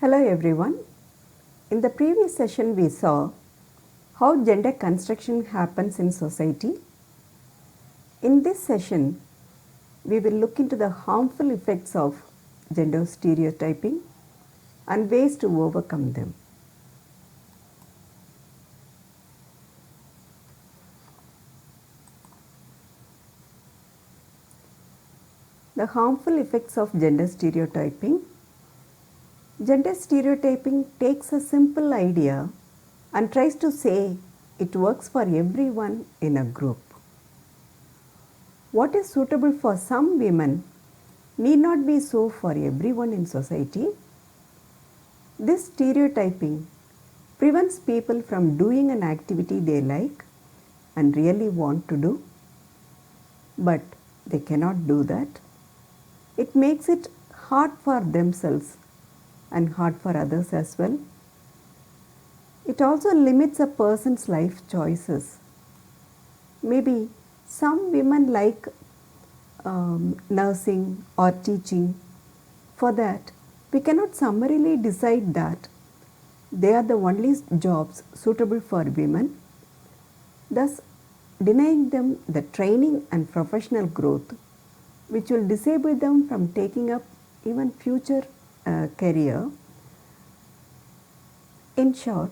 Hello everyone. In the previous session we saw how gender construction happens in society. In this session we will look into the harmful effects of gender stereotyping and ways to overcome them. The harmful effects of gender stereotyping. Gender stereotyping takes a simple idea and tries to say it works for everyone in a group. What is suitable for some women need not be so for everyone in society. This stereotyping prevents people from doing an activity they like and really want to do, but they cannot do that. It makes it hard for themselves and hard for others as well. It also limits a person's life choices. Maybe some women like nursing or teaching. For that, we cannot summarily decide that they are the only jobs suitable for women, thus denying them the training and professional growth which will disable them from taking up even future career. In short,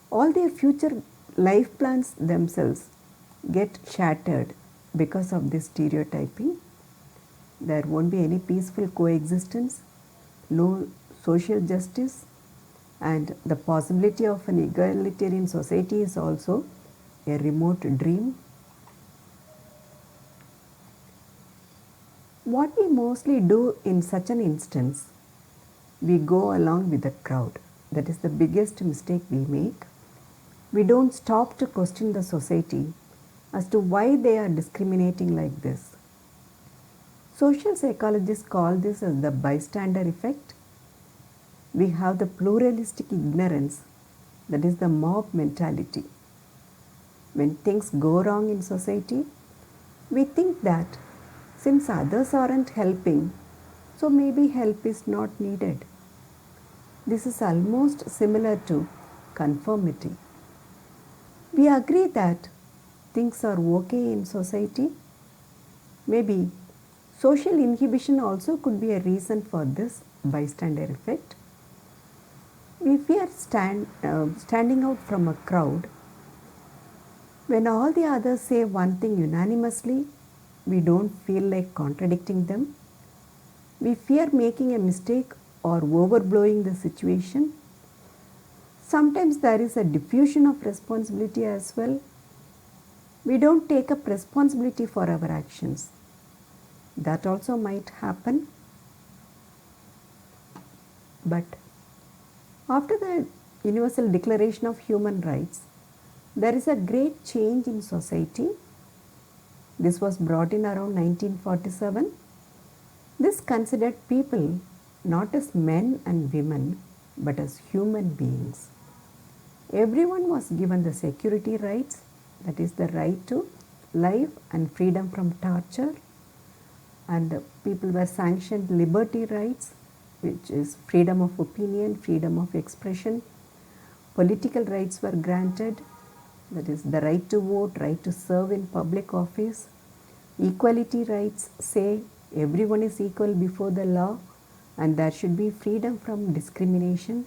all their future life plans themselves get shattered because of this stereotyping. There won't be any peaceful coexistence, no social justice, and the possibility of an egalitarian society is also a remote dream. What we mostly do in such an instance, we go along with the crowd. That is the biggest mistake we make. We don't stop to question the society as to why they are discriminating like this. Social psychologists call this as the bystander effect. We have the pluralistic ignorance, that is the mob mentality. When things go wrong in society, we think that since others aren't helping, so maybe help is not needed. This is almost similar to conformity. We agree that things are okay in society. Maybe social inhibition also could be a reason for this bystander effect. We fear standing out from a crowd. When all the others say one thing unanimously, we don't feel like contradicting them. We fear making a mistake or overblowing the situation. Sometimes there is a diffusion of responsibility as well. We don't take up responsibility for our actions. That also might happen. But after the Universal Declaration of Human Rights, there is a great change in society. This was brought in around 1947. This considered people not as men and women but as human beings. Everyone was given the security rights, that is the right to life and freedom from torture, and people were sanctioned liberty rights, which is freedom of opinion, freedom of expression. Political rights were granted, that is the right to vote, right to serve in public office. Equality rights say everyone is equal before the law and there should be freedom from discrimination.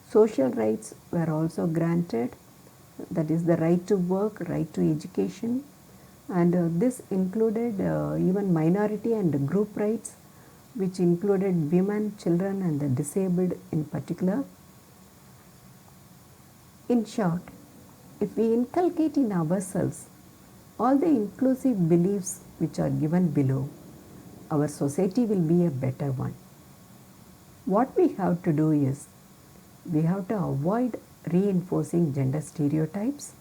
Social rights were also granted, that is the right to work, right to education, and this included even minority and group rights, which included women, children and the disabled in particular. In short, if we inculcate in ourselves all the inclusive beliefs which are given below, our society will be a better one. What we have to do is, we have to avoid reinforcing gender stereotypes.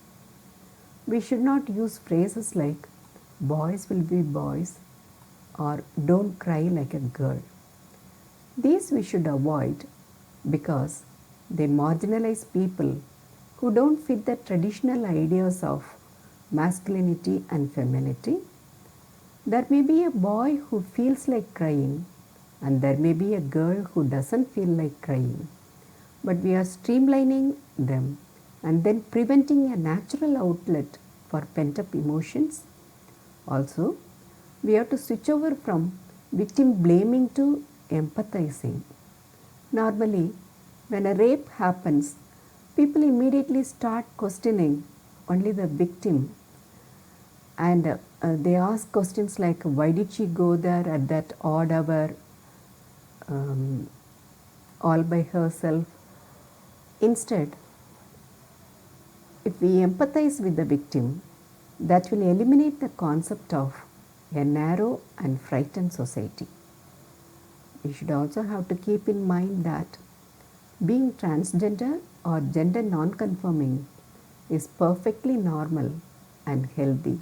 We should not use phrases like boys will be boys or don't cry like a girl. These we should avoid because they marginalize people who don't fit the traditional ideas of masculinity and femininity. There may be a boy who feels like crying and there may be a girl who doesn't feel like crying, but we are streamlining them and then preventing a natural outlet for pent up emotions. Also, we have to switch over from victim blaming to empathizing. Normally, when a rape happens, people immediately start questioning only the victim, and they ask questions like, why did she go there at that odd hour um, all by herself? Instead, if we empathize with the victim, that will eliminate the concept of a narrow and frightened society. We should also have to keep in mind that being transgender or gender non-conforming is perfectly normal and healthy.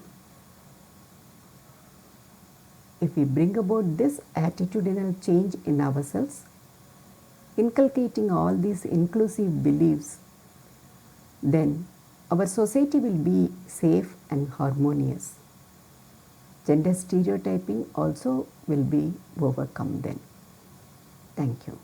If we bring about this attitudinal change in ourselves, inculcating all these inclusive beliefs, then our society will be safe and harmonious. Gender stereotyping also will be overcome then. Thank you.